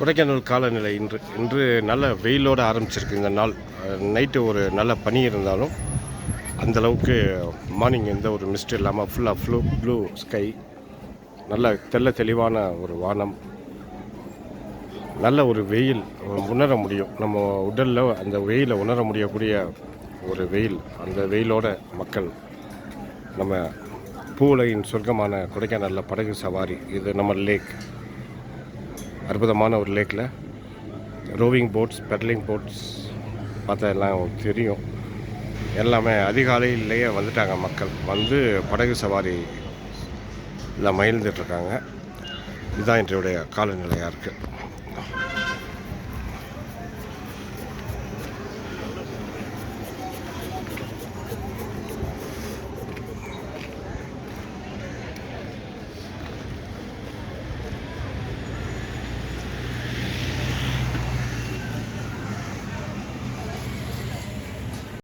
கொடைக்கானல் காலநிலை இன்று இன்று நல்ல வெயிலோடு ஆரம்பிச்சிருக்கு இந்த நாள். நைட்டு ஒரு நல்ல பனி இருந்தாலும் அந்தளவுக்கு மார்னிங் எந்த ஒரு மிஸ்ட் இல்லாமல் ஃபுல்லாக ப்ளூ ஸ்கை, நல்ல தெளிவான ஒரு வானம், நல்ல ஒரு வெயில் உணர முடியும். நம்ம உடலில் அந்த வெயிலை உணர முடியக்கூடிய ஒரு வெயில். அந்த வெயிலோட மக்கள் நம்ம பூவுலகின் சொர்க்கமான கொடைக்கானலில் படகு சவாரி. இது நம்ம லேக், அற்புதமான ஒரு லேக்கில் ரோவிங் போட்ஸ், பெடலிங் போட்ஸ் பார்த்தா எல்லாம் தெரியும். எல்லாமே அதிகாலையிலேயே வந்துட்டாங்க. மக்கள் வந்து படகு சவாரி எல்லாம் மகிழ்ந்துட்டுருக்காங்க. இதுதான் இன்றைய காலநிலையாக இருக்குது.